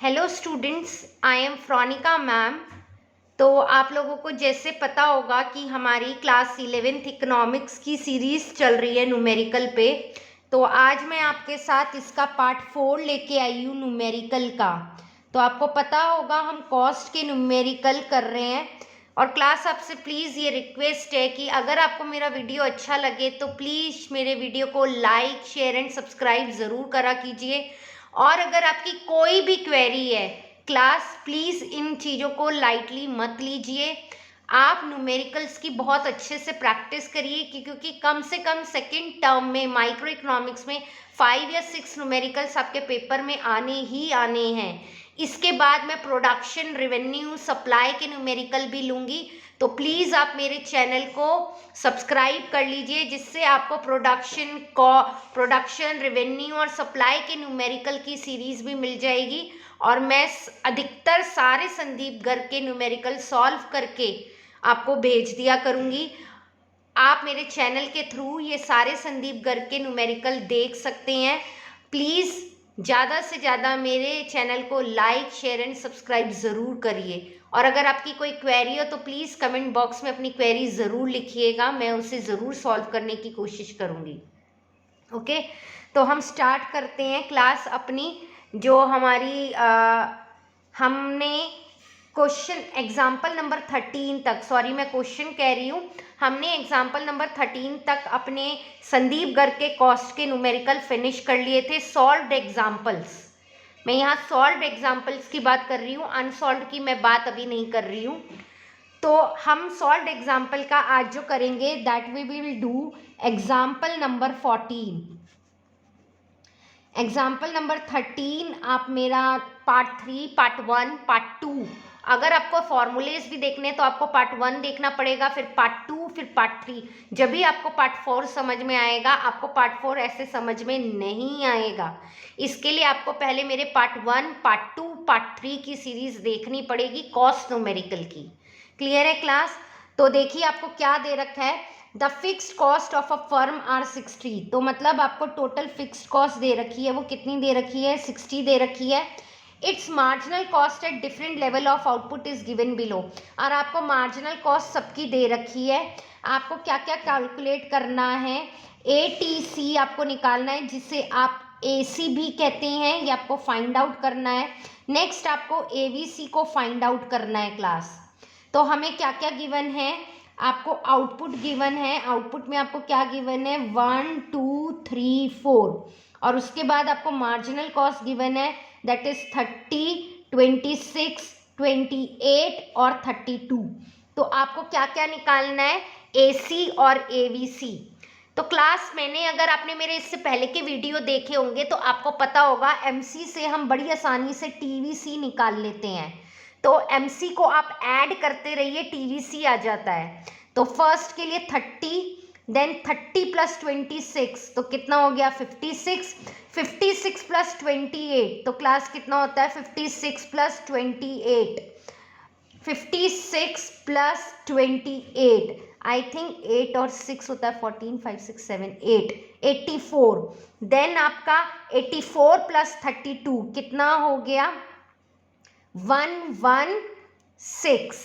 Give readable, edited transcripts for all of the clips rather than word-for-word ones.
Hello students, I am Veronica ma'am. तो आप लोगों को जैसे पता होगा कि हमारी क्लास 11th इकोनॉमिक्स की सीरीज़ चल रही है न्यूमेरिकल पे। तो आज मैं आपके साथ इसका पार्ट 4 लेके आई हूँ न्यूमेरिकल का। तो आपको पता होगा हम कॉस्ट के न्यूमेरिकल कर रहे हैं। और क्लास आपसे प्लीज़ ये रिक्वेस्ट है कि अगर आपको मेरा वीडियो अच्छा लगे तो प्लीज़ मेरे वीडियो को लाइक, शेयर एंड सब्सक्राइब ज़रूर करा कीजिए। और अगर आपकी कोई भी क्वेरी है क्लास, प्लीज़ इन चीज़ों को लाइटली मत लीजिए। आप न्यूमेरिकल्स की बहुत अच्छे से प्रैक्टिस करिए क्योंकि कम से कम सेकंड टर्म में माइक्रो इकोनॉमिक्स में 5 या 6 न्यूमेरिकल्स आपके पेपर में आने ही आने हैं। इसके बाद मैं प्रोडक्शन, रेवेन्यू, सप्लाई के न्यूमेरिकल भी लूँगी। तो प्लीज़ आप मेरे चैनल को सब्सक्राइब कर लीजिए जिससे आपको प्रोडक्शन, रेवेन्यू और सप्लाई के न्यूमेरिकल की सीरीज़ भी मिल जाएगी। और मैं अधिकतर सारे संदीप गर्ग के न्यूमेरिकल सॉल्व करके आपको भेज दिया करूँगी। आप मेरे चैनल के थ्रू ये सारे संदीप गर्ग के न्यूमेरिकल देख सकते हैं। प्लीज़ ज़्यादा से ज़्यादा मेरे चैनल को लाइक, शेयर एंड सब्सक्राइब ज़रूर करिए। और अगर आपकी कोई क्वेरी हो तो प्लीज़ कमेंट बॉक्स में अपनी क्वेरी ज़रूर लिखिएगा, मैं उसे ज़रूर सॉल्व करने की कोशिश करूँगी। ओके, तो हम स्टार्ट करते हैं क्लास अपनी। जो हमारी हमने क्वेश्चन एग्जाम्पल नंबर 13 तक, सॉरी मैं क्वेश्चन कह रही हूँ, हमने एग्जाम्पल नंबर 13 तक अपने संदीप गर्ग के कॉस्ट के न्यूमेरिकल फिनिश कर लिए थे। सॉल्व्ड एग्जाम्पल्स, मैं यहाँ सॉल्व्ड एग्जाम्पल्स की बात कर रही हूँ, अनसॉल्व्ड की मैं बात अभी नहीं कर रही हूँ। तो हम सॉल्व्ड एग्जाम्पल का आज जो करेंगे that we will do example number 14। Example number 13 आप मेरा पार्ट 3, पार्ट 1, पार्ट 2, अगर आपको फॉर्मूलेज भी देखने तो आपको पार्ट 1 देखना पड़ेगा, फिर पार्ट 2, फिर पार्ट 3। जब भी आपको पार्ट 4 समझ में आएगा, आपको पार्ट 4 ऐसे समझ में नहीं आएगा। इसके लिए आपको पहले मेरे पार्ट 1, पार्ट 2, पार्ट 3 की सीरीज देखनी पड़ेगी कॉस्ट न्यूमेरिकल की। क्लियर है क्लास? तो देखिए आपको क्या दे रखा है, the fixed cost of a firm are 60। तो मतलब आपको टोटल फिक्स्ड कॉस्ट दे रखी है, वो कितनी दे रखी है, 60 दे रखी है। It's marginal cost at different level of output is given below. और आपको मार्जिनल कॉस्ट सबकी दे रखी है। आपको क्या क्या कैलकुलेट करना है, ATC आपको निकालना है जिसे आप AC भी कहते हैं, ये आपको फाइंड आउट करना है। नेक्स्ट आपको AVC को फाइंड आउट करना है क्लास। तो हमें क्या क्या गिवन है, आपको आउटपुट गिवन है, आउटपुट में आपको क्या गिवन है, 1 2 3 4। और उसके बाद आपको मार्जिनल कॉस्ट गिवन है दैट इज 30, 26, 28 और 32। तो आपको क्या क्या निकालना है, AC और AVC। तो क्लास मैंने, अगर आपने मेरे इससे पहले के वीडियो देखे होंगे तो आपको पता होगा MC से हम बड़ी आसानी से TVC निकाल लेते हैं। तो MC को आप ऐड करते रहिए, TVC आ जाता है। तो फर्स्ट के लिए 30, देन 30 प्लस 26 तो कितना हो गया, 56। 56 प्लस 28 तो क्लास कितना होता है, 56 प्लस 28, 56 प्लस 28, आई थिंक 8 और 6 होता है 14, 5 6 7 8, 84। देन आपका 84 प्लस 32 कितना हो गया, 116,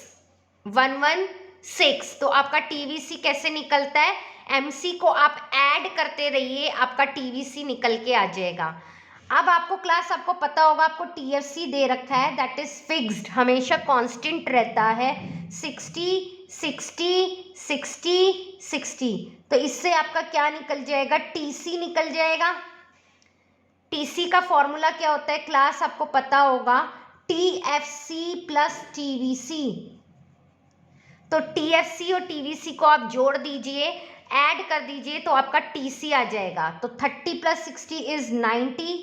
116। तो आपका TVC कैसे निकलता है, MC को आप ऐड करते रहिए, आपका TVC निकल के आ जाएगा। अब आपको क्लास, आपको पता होगा, आपको TFC दे रखा है दैट इज फिक्स्ड, हमेशा कांस्टेंट रहता है, 60 60 60 60। तो इससे आपका क्या निकल जाएगा, TC निकल जाएगा। TC का फॉर्मूला क्या होता है क्लास, आपको पता होगा, TFC प्लस TVC। तो TFC और TVC को आप जोड़ दीजिए, ऐड कर दीजिए तो आपका TC आ जाएगा। तो 30 plus 60 is 90,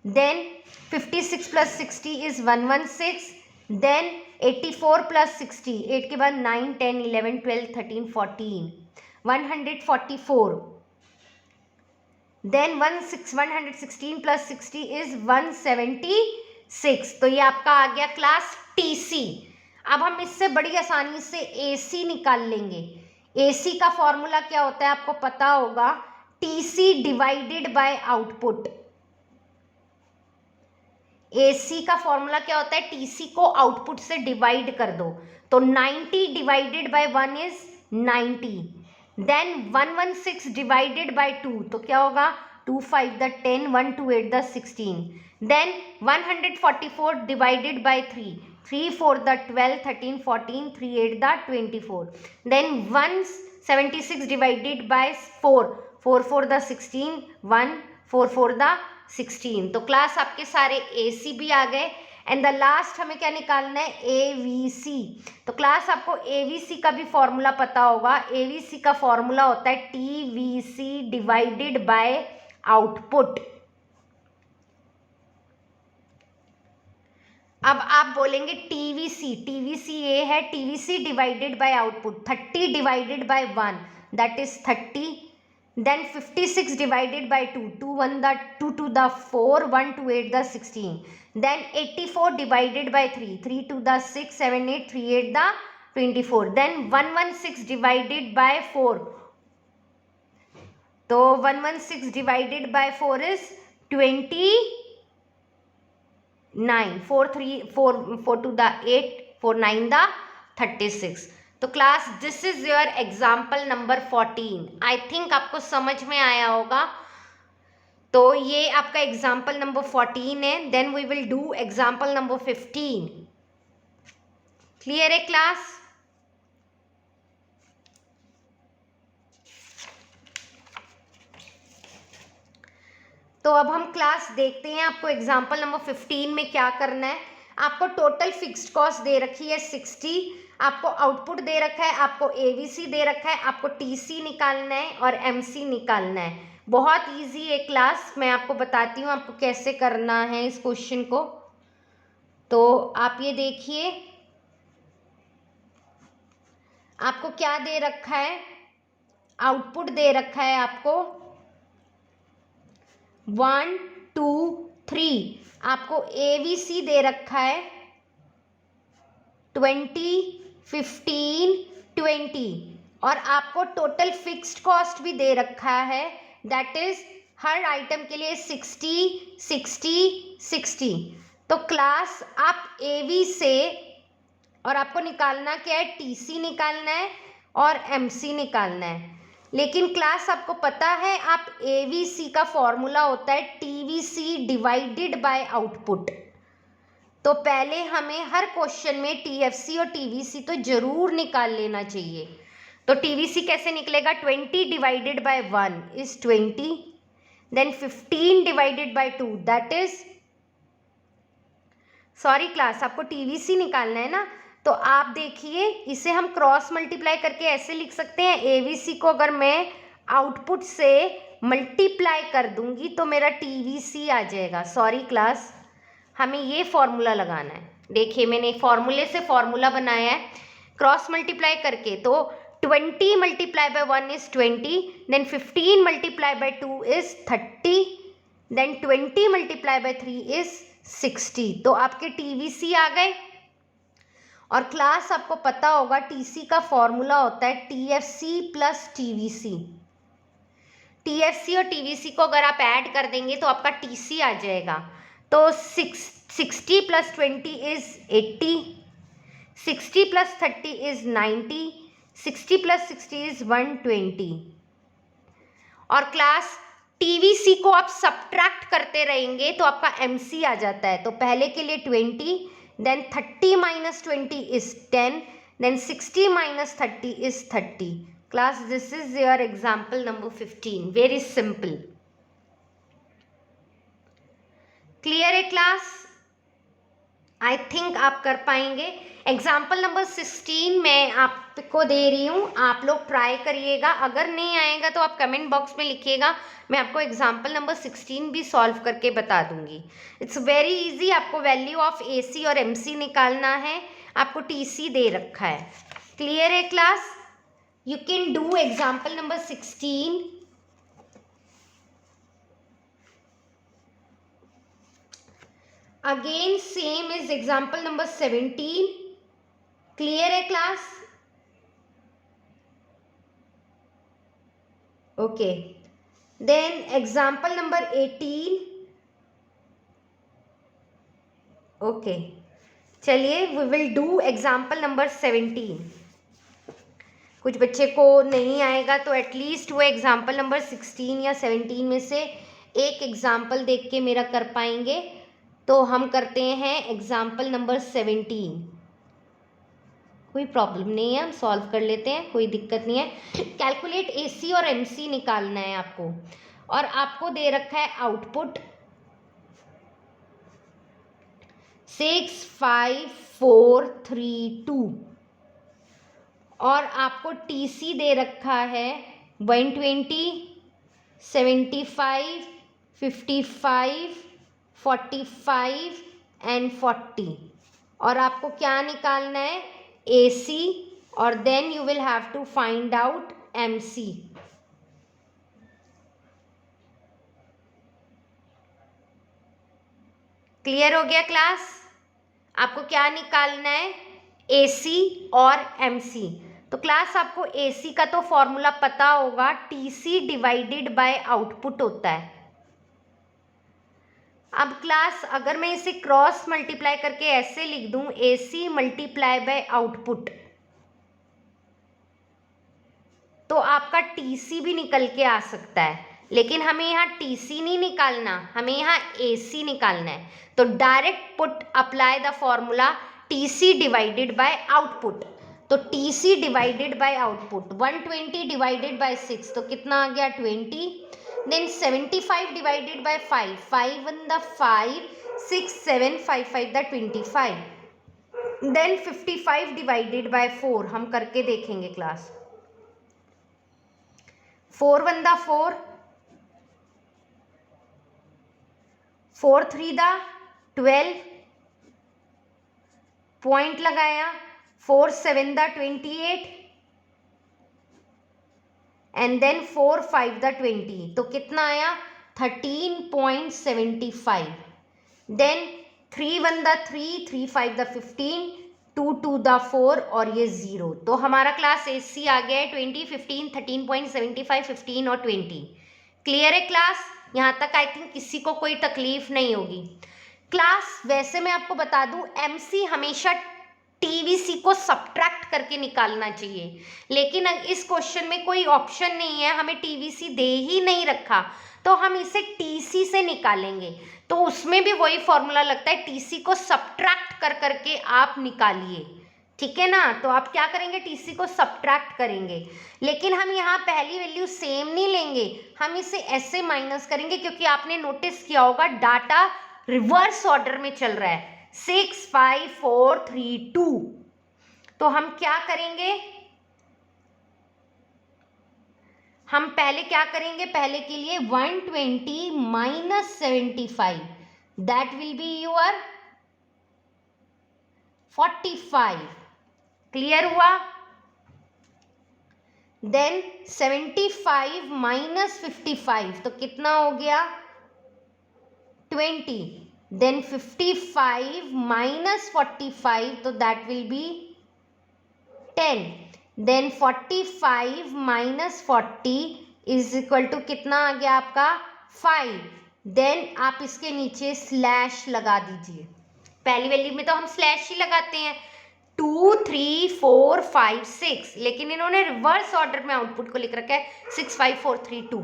then 56 plus 60 is 116, then 84 plus 60, 8 के बाद 9 10 11 12 13 14, 144, देन 116 प्लस 60 इज 176। तो ये आपका आ गया क्लास TC। अब हम इससे बड़ी आसानी से AC निकाल लेंगे। AC का फॉर्मूला क्या होता है आपको पता होगा, TC divided by output. AC का फॉर्मूला क्या होता है, TC को आउटपुट से डिवाइड कर दो, तो 90 divided by 1 is 90, then 116 divided by 2, तो क्या होगा, 2 5 द 10, 1 2 8 द 16, देन 144 डिवाइडेड बाय 3, 3 4 द 12, 13 14, 3 8 द 24, देन 176 डिवाइडेड बाय 4, 4 4 द 16, 1 4 4 द 16। तो क्लास आपके सारे AC भी आ गए, एंड द लास्ट हमें क्या निकालना है, AVC। तो क्लास आपको AVC का भी फॉर्मूला पता होगा, AVC का फॉर्मूला होता है TVC डिवाइडेड बाय आउटपुट। अब आप बोलेंगे TVC ये है, TVC divided by output, 30 divided by 1 that is 30, then 56 divided by 2, 2 1 the 2 2 the 4, 1 2 8 the 16, then 84 divided by 3, 3 2 the 6, 7 8, 3 8 the 24, then 116 divided by 4, तो 116 divided by 4 is 29, 4 3 4 4 2 the 8, 4 9 the 36। तो class this is your example number 14। I think आपको समझ में आया होगा। तो ये आपका एग्जाम्पल नंबर 14 है, then we will do example number 15। Clear है क्लास? तो अब हम क्लास देखते हैं आपको एग्जाम्पल नंबर 15 में क्या करना है। आपको टोटल फिक्स्ड कॉस्ट दे रखी है 60, आपको आउटपुट दे रखा है, आपको AVC दे रखा है, आपको TC निकालना है और MC निकालना है। बहुत इजी है क्लास, मैं आपको बताती हूँ आपको कैसे करना है इस क्वेश्चन को। तो आप ये देखिए, आपको क्या दे रखा है, आउटपुट दे रखा है आपको 1 2 3, आपको AVC दे रखा है 20 15 20, और आपको टोटल फिक्स्ड कॉस्ट भी दे रखा है, दैट इज हर आइटम के लिए 60 60 60। तो क्लास आप AV से, और आपको निकालना क्या है, TC निकालना है और MC निकालना है। लेकिन क्लास आपको पता है आप AVC का फॉर्मूला होता है TVC डिवाइडेड बाय आउटपुट। तो पहले हमें हर क्वेश्चन में TFC और TVC तो जरूर निकाल लेना चाहिए। तो TVC कैसे निकलेगा, 20 divided by 1 is 20, then 15 divided by 2 that is, sorry class आपको TVC निकालना है ना, तो आप देखिए इसे हम क्रॉस मल्टीप्लाई करके ऐसे लिख सकते हैं, AVC को अगर मैं आउटपुट से मल्टीप्लाई कर दूंगी तो मेरा TVC आ जाएगा। सॉरी क्लास, हमें ये फॉर्मूला लगाना है। देखिए मैंने फॉर्मूले से फॉर्मूला बनाया है क्रॉस मल्टीप्लाई करके, तो 20 multiply by 1 is 20, then 15 multiply by 2 is 30, then 20 multiply by 3 is 60। तो आपके TVC आ गए। और क्लास आपको पता होगा TC का फॉर्मूला होता है TFC प्लस TVC। TFC और TVC को अगर आप ऐड कर देंगे तो आपका TC आ जाएगा। तो 60 plus 20 is 80, 60 plus 30 is 90, 60 plus 60 is 120। और क्लास TVC को आप सब्ट्रैक्ट करते रहेंगे तो आपका MC आ जाता है। तो पहले के लिए 20, then 30 minus 20 is 10, then 60 minus 30 is 30. Class, this is your example number 15. Very simple. Clear है class? I think आप कर पाएंगे। एग्जाम्पल नंबर 16 मैं आपको दे रही हूँ, आप लोग ट्राई करिएगा। अगर नहीं आएगा तो आप कमेंट बॉक्स में लिखिएगा, मैं आपको एग्जाम्पल नंबर 16 भी सॉल्व करके बता दूंगी। It's very easy. आपको वैल्यू ऑफ AC और MC निकालना है, आपको TC दे रखा है। क्लियर है class? You can do example number 16। Again same is example number 17। Clear है class? Okay, then example number 18। Okay, चलिए we will do example number 17। कुछ बच्चे को नहीं आएगा तो एटलीस्ट वो एग्जाम्पल नंबर 16 या 17 में से एक एग्जाम्पल देख के मेरा कर पाएंगे। तो हम करते हैं एग्जाम्पल नंबर 17। कोई प्रॉब्लम नहीं है, हम सॉल्व कर लेते हैं, कोई दिक्कत नहीं है। कैलकुलेट AC और MC निकालना है आपको, और आपको दे रखा है आउटपुट 6, 5, 4, 3, 2, और आपको TC दे रखा है 120, 75, 55, 45 एंड 40। और आपको क्या निकालना है? AC, और then you will have to find out MC। Clear हो गया क्लास? आपको क्या निकालना है? AC और MC। तो क्लास आपको AC का तो फॉर्मूला पता होगा, TC डिवाइडेड बाय आउटपुट होता है। अब क्लास अगर मैं इसे क्रॉस मल्टीप्लाई करके ऐसे लिख दूं, AC मल्टीप्लाई बाय आउटपुट, तो आपका TC भी निकल के आ सकता है। लेकिन हमें यहाँ TC नहीं निकालना, हमें यहाँ AC निकालना है। तो direct put apply the formula TC divided by output. तो TC divided by output 120 divided by 6, तो कितना आ गया? 20। देन 75 डिवाइडेड बाय 5, 5 1 द 5, 6 7 5 5 द 25। देन 55 डिवाइडेड बाय 4, हम करके देखेंगे क्लास। 4 1 द 4, 4 3 द 12, पॉइंट लगाया, 4 7 द 28, एंड देन 4 5 द 20, तो कितना आया? 13.75। देन 3 1 द 3, 3 5 द 15, 2 2 द 4, और ये 0। तो हमारा क्लास AC आ गया है 20, 15, 13.75, 15 और 20। क्लियर है क्लास? यहाँ तक आई थिंक किसी को कोई तकलीफ नहीं होगी। क्लास वैसे मैं आपको बता दूं, MC हमेशा TVC को सब्ट्रैक्ट करके निकालना चाहिए, लेकिन इस क्वेश्चन में कोई ऑप्शन नहीं है, हमें TVC दे ही नहीं रखा, तो हम इसे TC से निकालेंगे। तो उसमें भी वही फॉर्मूला लगता है, TC को सब्ट्रैक्ट कर करके आप निकालिए, ठीक है ना? तो आप क्या करेंगे? TC को सब्ट्रैक्ट करेंगे, लेकिन हम यहाँ पहली वैल्यू सेम नहीं लेंगे, हम इसे ऐसे माइनस करेंगे, क्योंकि आपने नोटिस किया होगा डाटा रिवर्स ऑर्डर में चल रहा है, 6 5 4 3 2। तो हम क्या करेंगे? हम पहले क्या करेंगे? पहले के लिए 120 minus 75, that will be your 45। Clear हुआ? देन 75 माइनस 55, तो कितना हो गया? 20। देन 55 माइनस 45, तो that will be 10। Then 45 minus 40 is equal to कितना आ गया आपका? 5। देन आप इसके नीचे स्लैश लगा दीजिए। पहली वैल्यू में तो हम स्लैश ही लगाते हैं, 2 3 4 5 6, लेकिन इन्होंने रिवर्स ऑर्डर में आउटपुट को लिख रखा है 6 5 4 3 2,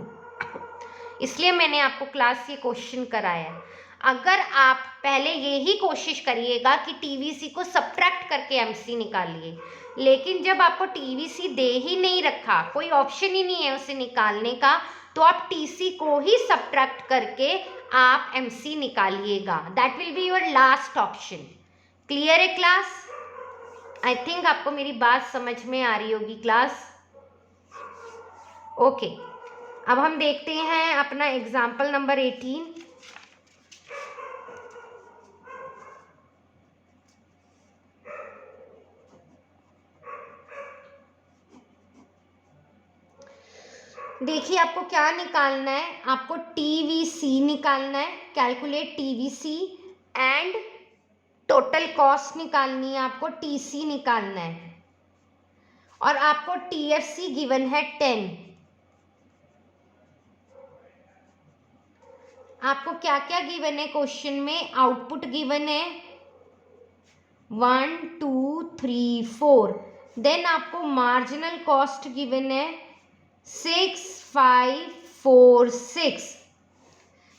इसलिए मैंने आपको क्लास ये क्वेश्चन कराया है। अगर आप पहले यही कोशिश करिएगा कि TVC को सब्ट्रैक्ट करके MC निकालिए, लेकिन जब आपको TVC दे ही नहीं रखा, कोई ऑप्शन ही नहीं है उसे निकालने का, तो आप TC को ही सब्ट्रैक्ट करके आप MC निकालिएगा। That will be your last option. Clear है क्लास? आई थिंक आपको मेरी बात समझ में आ रही होगी क्लास। ओके, अब हम देखते हैं अपना एग्जाम्पल नंबर 18। देखिए आपको क्या निकालना है? आपको TVC निकालना है, calculate TVC, and total cost निकालनी है, आपको TC निकालना है, और आपको TFC गिवन है 10। आपको क्या क्या गिवन है क्वेश्चन में? आउटपुट गिवन है 1 2 3 4। देन आपको मार्जिनल कॉस्ट गिवन है 6546।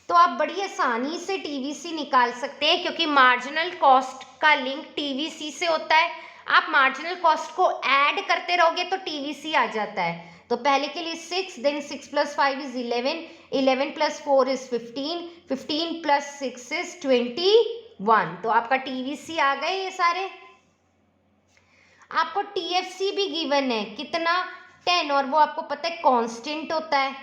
तो आप बड़ी आसानी से टीवीसी निकाल सकते हैं क्योंकि मार्जिनल कॉस्ट का लिंक टीवीसी से होता है। आप मार्जिनल कॉस्ट को ऐड करते रहोगे तो टीवीसी आ जाता है। तो पहले के लिए 6, देन 6 + 5 = 11, 11 + 4 = 15, 15 + 6 = 21। तो आपका टीवीसी आ गए ये सारे। आपको टीएफसी भी गिवन है कितना 10, और वो आपको पता है कांस्टेंट होता है।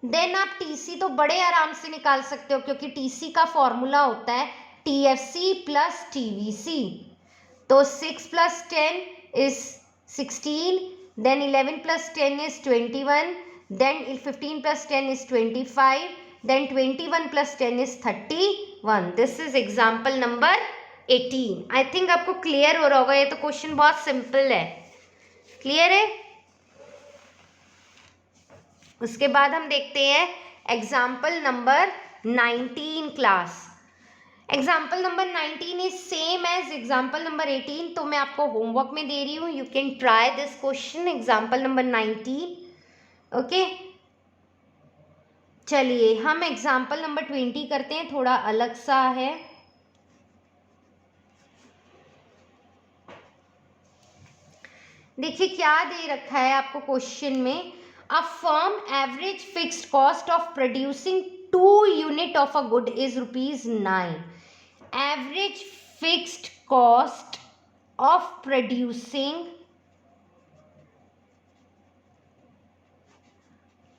देन आप टीसी तो बड़े आराम से निकाल सकते हो क्योंकि टीसी का फॉर्मूला होता है टीएफसी प्लस टीवीसी। तो 6 + 10 = 16, then 11 + 10 = 21, then 15 + 10 = 25, then 21 + 10 = 31। This is example number 18। I think आपको क्लियर हो रहा होगा, ये तो क्वेश्चन बहुत सिंपल है। क्लियर है? उसके बाद हम देखते हैं example number 19 class. Example number 19 is same as example number 18, तो मैं आपको होमवर्क में दे रही हूँ। You can try this question example number 19। Okay, चलिए हम एग्जाम्पल नंबर 20 करते हैं, थोड़ा अलग सा है। देखिए क्या दे रखा है आपको क्वेश्चन में। A firm average fixed cost of producing 2 unit of a good is ₹9। Average fixed cost of producing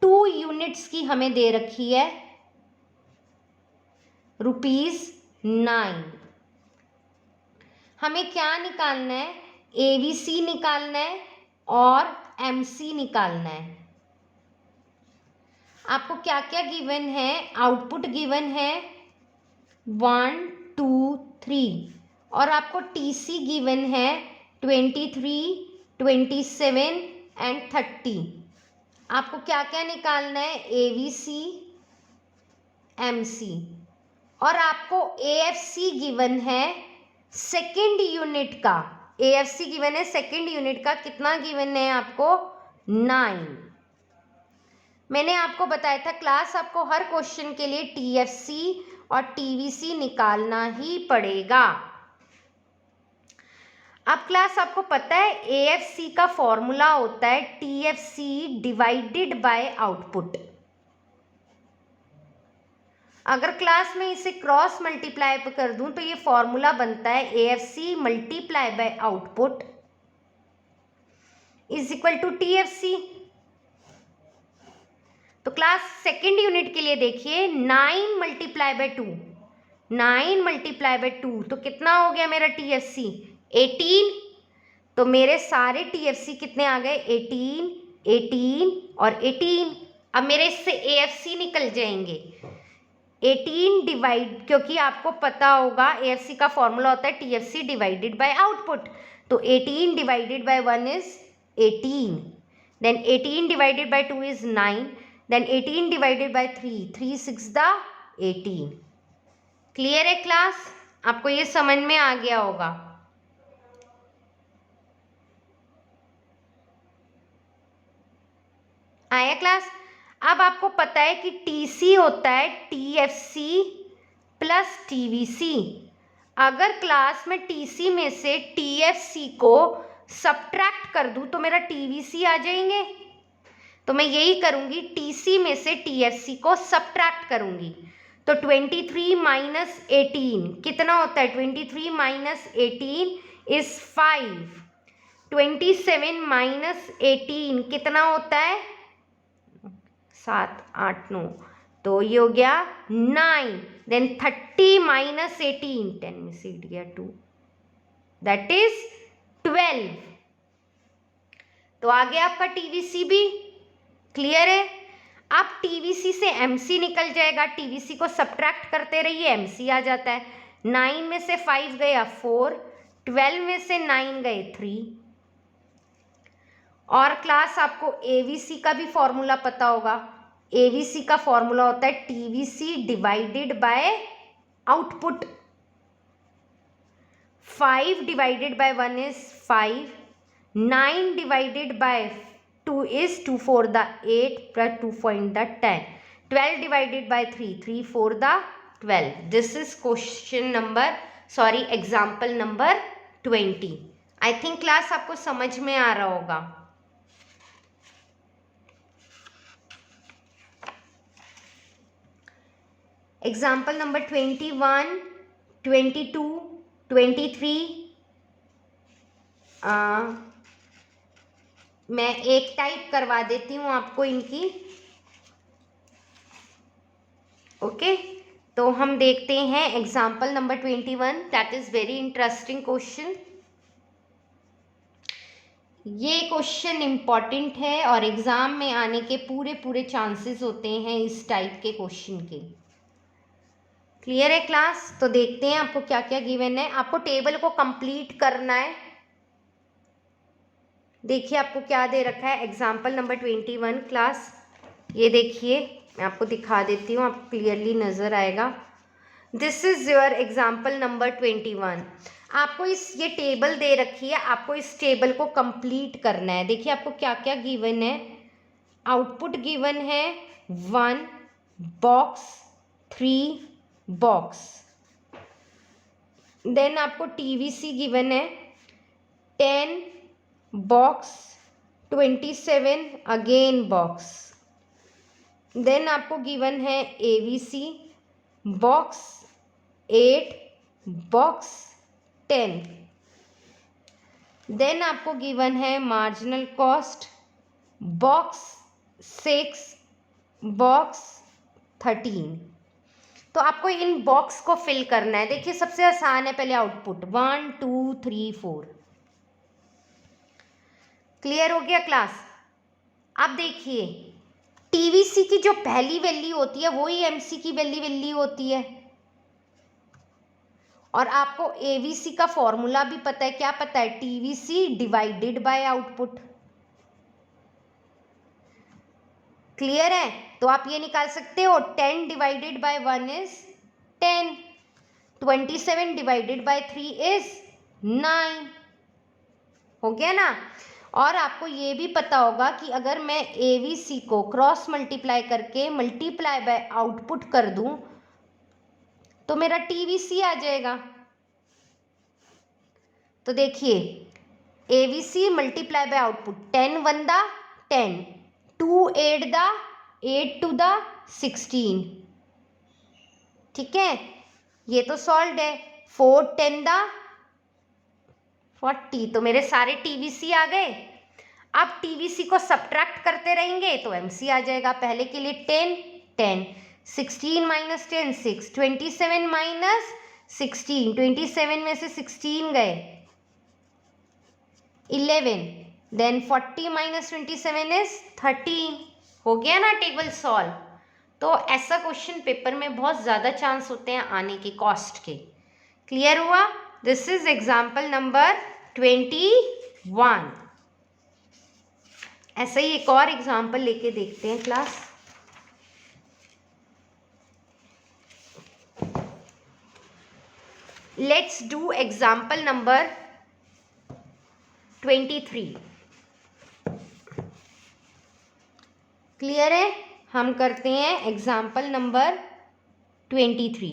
2 units की हमें दे रखी है ₹9। हमें क्या निकालना है? एवीसी निकालना है और एमसी निकालना है। आपको क्या क्या गिवन है? आउटपुट गिवन है 1 2 3, और आपको टीसी गिवन है 23, 27 एंड 30। आपको क्या क्या निकालना है? एवीसी, एमसी, और आपको एएफसी गिवन है सेकेंड यूनिट का। एएफसी गिवन है सेकेंड यूनिट का, कितना गिवन है आपको? 9। मैंने आपको बताया था क्लास आपको हर क्वेश्चन के लिए टीएफसी और टीवीसी निकालना ही पड़ेगा। अब क्लास आपको पता है एएफसी का फॉर्मूला होता है टीएफसी डिवाइडेड बाय आउटपुट। अगर क्लास में इसे क्रॉस मल्टीप्लाई कर दूं तो ये फॉर्मूला बनता है AFC multiply by output is equal to TFC. तो क्लास सेकेंड यूनिट के लिए देखिए 9 × 2, 9 × 2 तो कितना हो गया मेरा टीएफसी? 18। तो मेरे सारे टीएफसी कितने आ गए? 18, 18 और 18। अब मेरे इससे एएफसी निकल जाएंगे। 18 डिवाइड, क्योंकि आपको पता होगा एएफसी का फॉर्मूला होता है टीएफसी डिवाइडेड बाय आउटपुट। तो 18 divided by 1 is 18, then 18 divided by 2 is 9, then 18 divided by 3, 3 6 द 18। क्लियर है क्लास? आपको ये समझ में आ गया होगा। आया क्लास? अब आपको पता है कि टीसी होता है टीएफसी प्लस टीवीसी। अगर क्लास में टीसी में से टीएफसी को सब्ट्रैक्ट कर दूं तो मेरा टीवीसी आ जाएंगे। तो मैं यही करूंगी, टीसी में से टीएफसी को सब्ट्रैक्ट करूंगी। तो 23 - 18 कितना होता है? 23 - 18 इज 5। 27 - 18 कितना होता है? 7 8 9, तो ये हो गया 9। देन 30 - 18, 10 में से 8 गया 2, दैट इज 12। तो आ गया आपका टीवीसी भी। क्लियर है? अब टीवीसी से एमसी निकल जाएगा, टीवीसी को सब्ट्रैक्ट करते रहिए, एमसी आ जाता है। 9 में से 5 गया 4, 12 में से 9 गए 3। और क्लास आपको एवीसी का भी फॉर्मूला पता होगा। एवीसी का फॉर्मूला होता है TVC divided by output. 5 divided by 1 is 5. 9 divided by 2 is 2 4 the 8 plus 2 4 the 10. 12 divided by 3, 3 4 the 12. This is example number 20. I think class आपको समझ में आ रहा होगा. Example number 21, 22, 23. मैं एक टाइप करवा देती हूँ आपको इनकी. ओके, तो हम देखते हैं example number 21. That is very interesting question. ये क्वेश्चन इम्पॉर्टेंट है और एग्जाम में आने के पूरे चांसेस होते हैं इस टाइप के क्वेश्चन के. क्लियर है क्लास? तो देखते हैं आपको क्या क्या गिवन है. आपको टेबल को कंप्लीट करना है. देखिए आपको क्या दे रखा है. एग्जाम्पल नंबर 21 क्लास, ये देखिए मैं आपको दिखा देती हूँ, आपको क्लियरली नज़र आएगा. This is your example number 21. आपको ये टेबल दे रखी है, आपको इस टेबल को कंप्लीट करना है. देखिए आपको क्या क्या गिवन है. आउटपुट गिवन है 1 बॉक्स, 3 बॉक्स. देन आपको टीवीसी गिवन है 10 बॉक्स, 27 अगेन बॉक्स. देन आपको गिवन है एवीसी बॉक्स, 8 बॉक्स, 10. देन आपको गिवन है मार्जिनल कॉस्ट बॉक्स, 6 बॉक्स, 13. तो आपको इन बॉक्स को फिल करना है. देखिए सबसे आसान है, पहले आउटपुट 1 2 3 4. क्लियर हो गया क्लास? अब देखिए टीवीसी की जो पहली वैल्यू होती है वही एमसी की वैल्यू होती है. और आपको एवीसी का फॉर्मूला भी पता है. क्या पता है? TVC divided by output. Clear है? तो आप ये निकाल सकते हो 10 divided by 1 is 10. 27 divided by 3 is 9. हो गया ना? और आपको ये भी पता होगा कि अगर मैं एवीसी को क्रॉस मल्टीप्लाई करके मल्टीप्लाई बाय आउटपुट कर दूं तो मेरा टीवीसी आ जाएगा. तो देखिए एवीसी मल्टीप्लाई बाय आउटपुट 10 1 दा 10, 2 8 दा 8 2 दा 16. ठीक है, ये तो सॉल्व है. 4 10 दा 40. तो मेरे सारे टीवीसी आ गए. अब टीवीसी को सब्ट्रैक्ट करते रहेंगे तो एमसी आ जाएगा. पहले के लिए 10 10, 16 माइनस 10 6, 27 माइनस 16, 27 में से 16 गए 11. Then 40 minus 27 is 13. हो गया ना टेबल सॉल्व? तो ऐसा क्वेश्चन पेपर में बहुत ज़्यादा चांस होते हैं आने के कॉस्ट के. क्लियर हुआ? This is example number 21. ऐसा ही एक और एग्जाम्पल लेके देखते हैं class. Let's do example number 23. Clear है? हम करते हैं example number 23.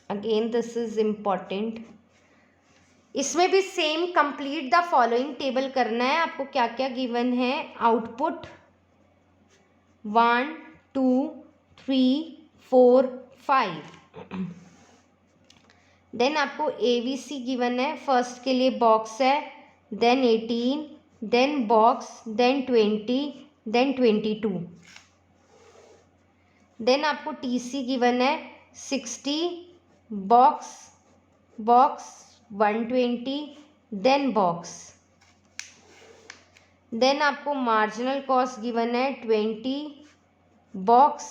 Again this is important. इसमें भी same complete the following table करना है. आपको क्या क्या गिवन है? आउटपुट 1 2 3 4 5. देन आपको एवीसी गिवन है. फर्स्ट के लिए बॉक्स है, then 18, then box, then 20, then 22. Then आपको टीसी गिवन है 60 box, box 120, then box. Then आपको मार्जिनल कॉस्ट गिवन है 20 बॉक्स,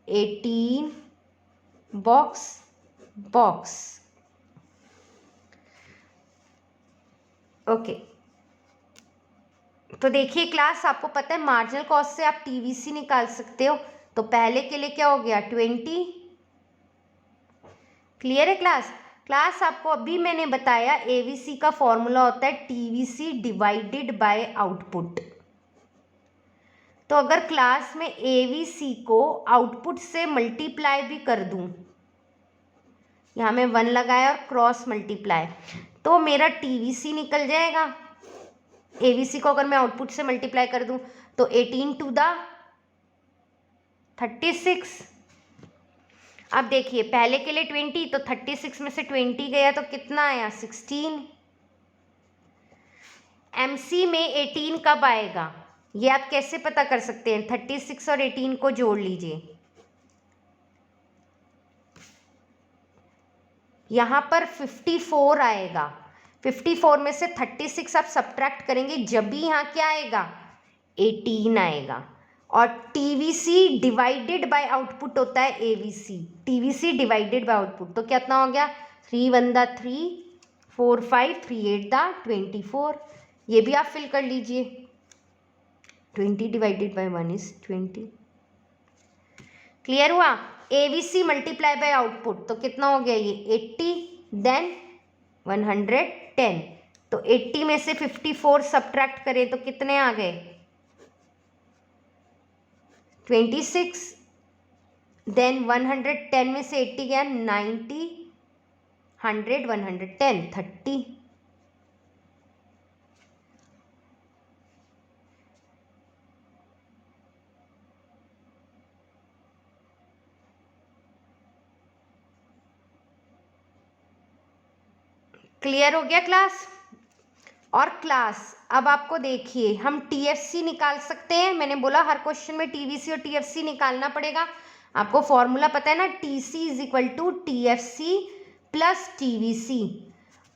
18 बॉक्स, बॉक्स. ओके, तो देखिए क्लास आपको पता है मार्जिनल कॉस्ट से आप टीवीसी निकाल सकते हो. तो पहले के लिए क्या हो गया 20 क्लियर है क्लास? क्लास आपको अभी मैंने बताया एवीसी का फॉर्मूला होता है टीवीसी डिवाइडेड बाय आउटपुट। तो अगर क्लास में एवीसी को आउटपुट से मल्टीप्लाई भी कर दूं, यहाँ में 1 लगाया और क्रॉस मल्टीप्लाई, तो मेरा टीवीसी निकल जाएगा। एवीसी को अगर मैं आउटपुट से मल्टीप्लाई कर दूं तो 18 टू द 36। अब देखिए पहले के लिए 20, तो 36 में से 20 गया तो कितना आया 16। एमसी में 18 कब आएगा ये आप कैसे पता कर सकते हैं? 36 और 18 को जोड़ लीजिए, यहाँ पर 54 आएगा। 54 में से 36 आप सब्ट्रैक्ट करेंगे जब भी यहाँ क्या आएगा 18 आएगा। और टीवीसी डिवाइडेड बाय आउटपुट होता है AVC. TVC divided by output तो कितना हो गया 3 1 दा 3, 4 5 3 8 दा 24। ये भी आप फिल कर लीजिए। 20 डिवाइडेड बाय 1 इज 20। क्लियर हुआ? एवीसी मल्टीप्लाई बाय आउटपुट तो कितना हो गया ये 80 देन 110। तो 80 में से 54 सब्ट्रैक्ट करें तो कितने आ गए 26। देन 110 में से 80 गया 90, 100 110 30। क्लियर हो गया क्लास? और क्लास अब आपको देखिए हम टीएफसी निकाल सकते हैं। मैंने बोला हर क्वेश्चन में टीवीसी और टीएफसी निकालना पड़ेगा। आपको फॉर्मूला पता है ना, TC is equal to TFC plus TVC.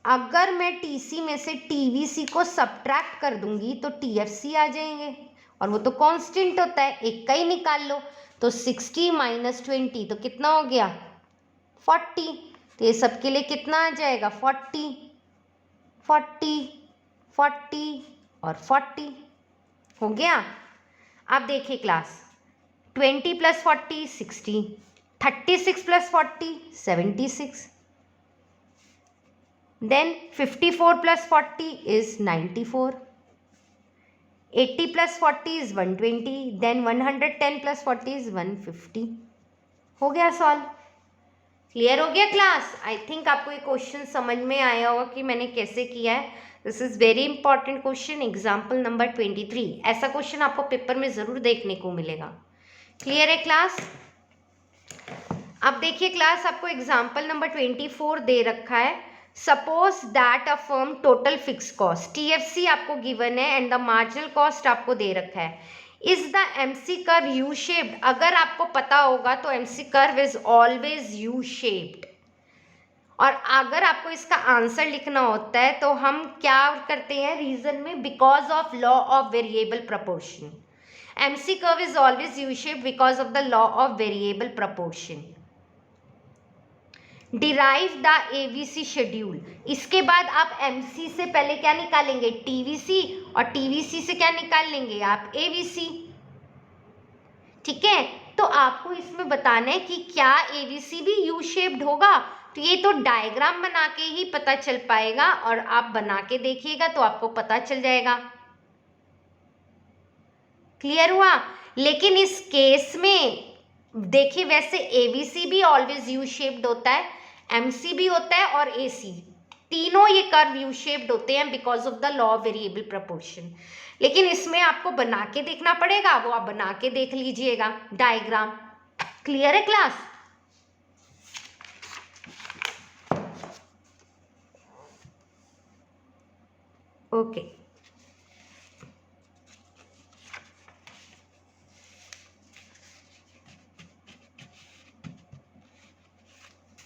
अगर मैं टीसी में से टीवीसी को सब्ट्रैक्ट कर दूंगी तो टीएफसी आ जाएंगे, और वो तो कांस्टेंट होता है, एक का ही निकाल लो। तो 60 माइनस 20 तो कितना हो गया 40। तो ये सबके लिए कितना आ जाएगा 40 40 40 और 40 हो गया। अब देखिए class 20 plus 40 60, 36 plus 40 76, then 54 plus 40 is 94, 80 plus 40 is 120, then 110 plus 40 is 150। हो गया सॉल्व। क्लियर हो गया क्लास? आई थिंक आपको ये क्वेश्चन समझ में आया होगा कि मैंने कैसे किया है। This is very important question, example number 23। ऐसा क्वेश्चन आपको पेपर में जरूर देखने को मिलेगा। क्लियर है क्लास? अब देखिए क्लास आपको एग्जाम्पल नंबर 24 दे रखा है। Suppose that a firm total fix cost TFC आपको गिवन है एंड द मार्जिनल कॉस्ट आपको दे रखा है। Is the MC curve U shaped? अगर आपको पता होगा तो MC curve is always U shaped. और अगर आपको इसका आंसर लिखना होता है तो हम क्या करते हैं रीजन में, because of law of variable proportion. MC curve is always U shaped because of the law of variable proportion. Derive the AVC schedule. इसके बाद आप एमसी से पहले क्या निकालेंगे टीवीसी, और टीवीसी से क्या निकाल लेंगे आप एवीसी। ठीक है, तो आपको इसमें बताना है कि क्या एवीसी भी यू शेप्ड होगा। तो ये तो डायग्राम बना के ही पता चल पाएगा, और आप बना के देखिएगा तो आपको पता चल जाएगा। क्लियर हुआ? लेकिन इस केस में देखिए वैसे एवीसी भी ऑलवेज यू शेप्ड होता है, एमसी भी होता है और एसी, तीनों ये कर्व यू शेप्ड होते हैं because of the law of variable proportion. लेकिन इसमें आपको बना के देखना पड़ेगा, वो आप बना के देख लीजिएगा डायग्राम। क्लियर है क्लास? ओके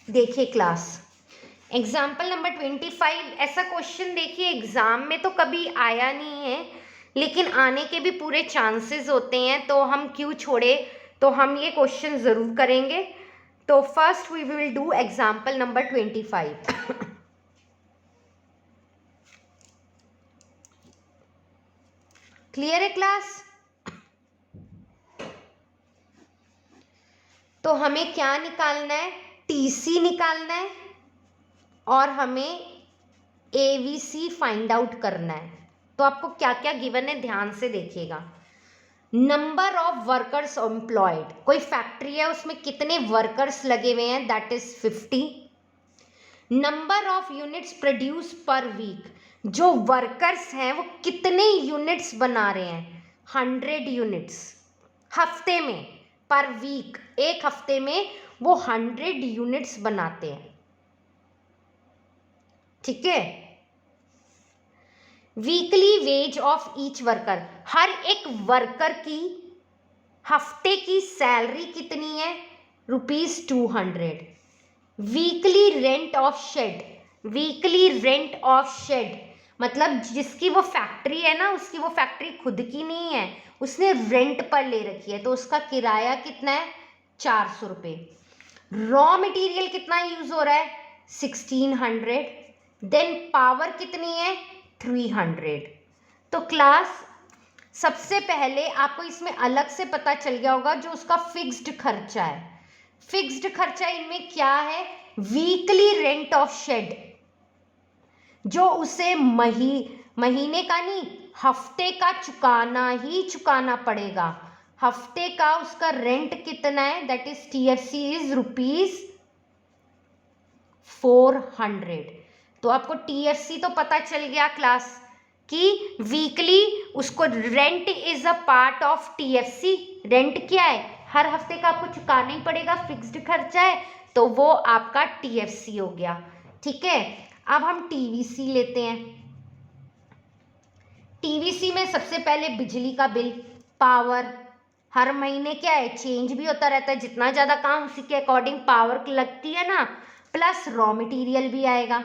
देखिए क्लास एग्जाम्पल नंबर 25। ऐसा क्वेश्चन देखिए एग्जाम में तो कभी आया नहीं है, लेकिन आने के भी पूरे चांसेस होते हैं, तो हम क्यों छोड़े, तो हम ये क्वेश्चन ज़रूर करेंगे। तो first we will do example number 25। Clear है क्लास? तो हमें क्या निकालना है, टीसी निकालना है और हमें एवीसी फाइंड आउट करना है। तो आपको क्या क्या गिवन है ध्यान से देखिएगा। नंबर ऑफ वर्कर्स एम्प्लॉयड, कोई फैक्ट्री है उसमें कितने वर्कर्स लगे हुए हैं, that is 50। Number of units produce per week, जो वर्कर्स हैं वो कितने यूनिट्स बना रहे हैं, 100 यूनिट्स हफ्ते में, पर वीक एक हफ्ते में वो 100 यूनिट्स बनाते हैं, ठीक है। Weekly wage of each worker, हर एक वर्कर की हफ्ते की सैलरी कितनी है, ₹200। Weekly rent of shed, weekly rent of shed मतलब जिसकी वो फैक्ट्री है ना, उसकी वो फैक्ट्री खुद की नहीं है, उसने रेंट पर ले रखी है, तो उसका किराया कितना है, 400 रुपये। रॉ मटेरियल कितना यूज हो रहा है, 1600। देन पावर कितनी है, 300। तो क्लास सबसे पहले आपको इसमें अलग से पता चल गया होगा जो उसका फिक्स्ड खर्चा है। फिक्स्ड खर्चा इनमें क्या है, वीकली रेंट ऑफ शेड, जो उसे महीने का नहीं हफ्ते का चुकाना ही चुकाना पड़ेगा। हफ्ते का उसका रेंट कितना है, दैट इज टीएफसी इज ₹400। तो आपको टीएफसी तो पता चल गया क्लास कि वीकली उसको rent is a part of TFC. Rent क्या है, हर हफ्ते का आपको चुकाना ही पड़ेगा, फिक्स्ड खर्चा है, तो वो आपका टीएफसी हो गया, ठीक है। अब हम टीवीसी लेते हैं। टीवीसी में सबसे पहले बिजली का बिल, पावर, हर महीने क्या है चेंज भी होता रहता है, जितना ज़्यादा काम उसी के अकॉर्डिंग पावर लगती है ना, प्लस रॉ मटेरियल भी आएगा।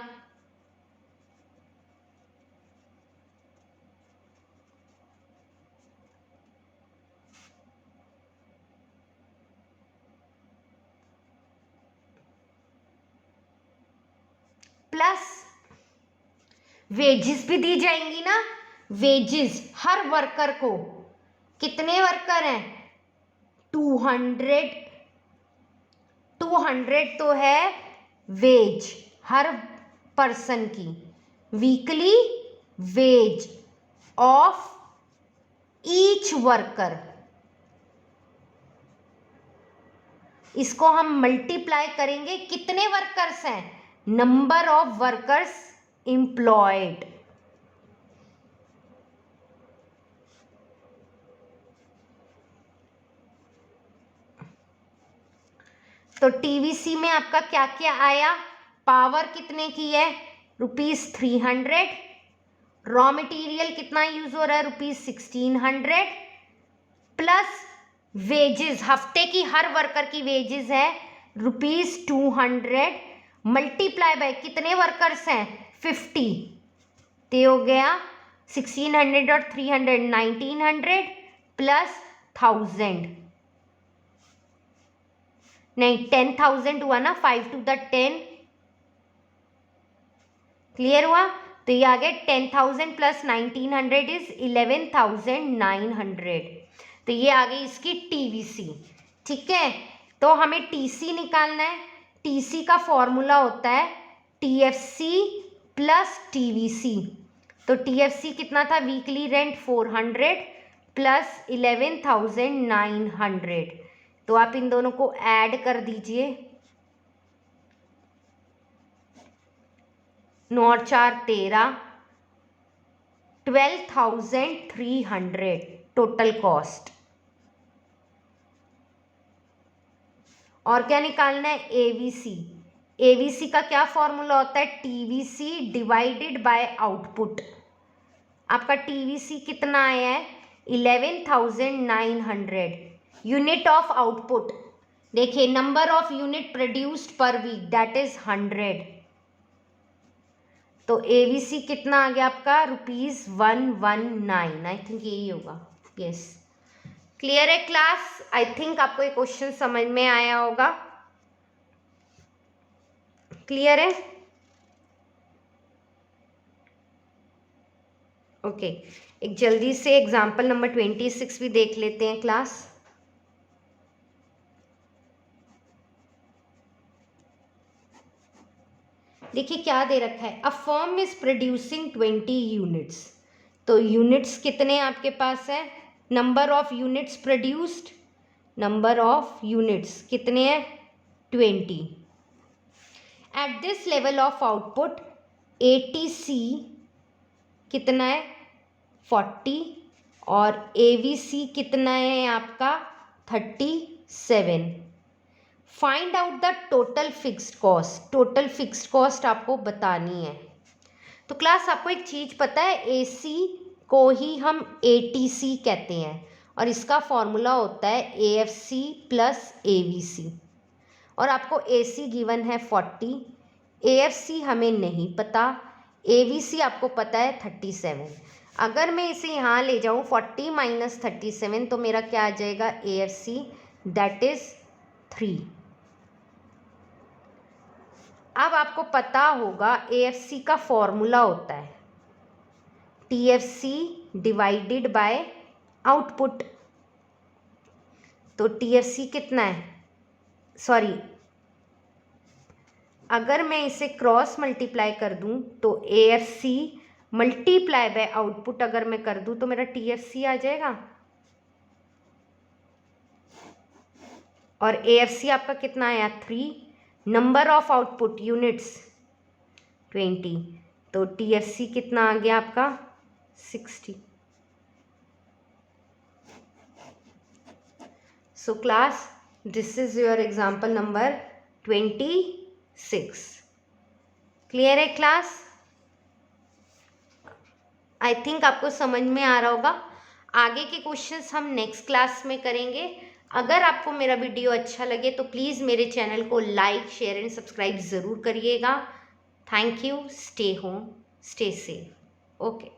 प्लस वेजेस भी दी जाएंगी ना, वेजेस हर वर्कर को, कितने वर्कर हैं, 200 तो है वेज हर पर्सन की, weekly wage of each worker. इसको हम मल्टीप्लाई करेंगे, कितने वर्कर्स हैं, नंबर ऑफ वर्कर्स एम्प्लॉयड। तो टीवीसी में आपका क्या क्या आया, पावर कितने की है, ₹300। रॉ मटेरियल कितना यूज हो रहा है, ₹1600, प्लस वेजेस हफ्ते की हर वर्कर की वेजेस है ₹200, मल्टीप्लाई बाय कितने वर्कर्स हैं, 50। तो हो गया 1600 और 300 1900 प्लस 1000, नहीं 10,000 हुआ ना, 5 to the 10, क्लियर हुआ। तो ये आ गया 10,000 प्लस 1900 इज 11,900। तो ये आ गई इसकी टीवीसी, ठीक है। तो हमें टीसी निकालना है। टीसी का फॉर्मूला होता है टीएफसी प्लस टीवीसी। तो टीएफसी कितना था, वीकली रेंट 400 प्लस 11,900। तो आप इन दोनों को ऐड कर दीजिए, 9 और 4 13, 12,300 टोटल कॉस्ट। और क्या निकालना है, एवीसी। एवीसी का क्या फॉर्मूला होता है, टीवीसी डिवाइडेड बाय आउटपुट। आपका टीवीसी कितना आया है, 11,900। यूनिट ऑफ आउटपुट देखिए, number of unit produced per week that is 100। तो एवीसी कितना आ गया आपका, ₹119। आई थिंक यही होगा, यस। क्लियर है क्लास, आई थिंक आपको ये क्वेश्चन समझ में आया होगा, क्लियर है, ओके। एक जल्दी से एग्जाम्पल नंबर 26 भी देख लेते हैं क्लास। देखिए क्या दे रखा है, a firm is producing 20 units. तो यूनिट्स कितने आपके पास है, number of units produced, number of units कितने हैं 20। At this level of output ATC कितना है 40 और AVC कितना है आपका 37। Find out the total fixed cost, total fixed cost आपको बतानी है। तो क्लास आपको एक चीज़ पता है, AC को ही हम ATC कहते हैं और इसका फॉर्मूला होता है AFC प्लस AVC। और आपको AC गिवन है 40, AFC हमें नहीं पता, AVC आपको पता है 37। अगर मैं इसे यहाँ ले जाऊँ 40 माइनस 37 तो मेरा क्या आ जाएगा AFC, दैट इज़ 3। अब आपको पता होगा AFC का फॉर्मूला होता है TFC डिवाइडेड बाय आउटपुट। तो TFC कितना है, सॉरी अगर मैं इसे क्रॉस मल्टीप्लाई कर दूं तो AFC मल्टीप्लाई बाय आउटपुट अगर मैं कर दूं तो मेरा TFC आ जाएगा। और AFC आपका कितना आया 3, नंबर ऑफ आउटपुट यूनिट्स 20, तो TFC कितना आ गया आपका 60। So class this is your example number 26। Clear है क्लास? आई थिंक आपको समझ में आ रहा होगा। आगे के क्वेश्चंस हम नेक्स्ट क्लास में करेंगे। अगर आपको मेरा वीडियो अच्छा लगे तो प्लीज़ मेरे चैनल को लाइक शेयर एंड सब्सक्राइब ज़रूर करिएगा। Thank you, stay home, stay safe, okay.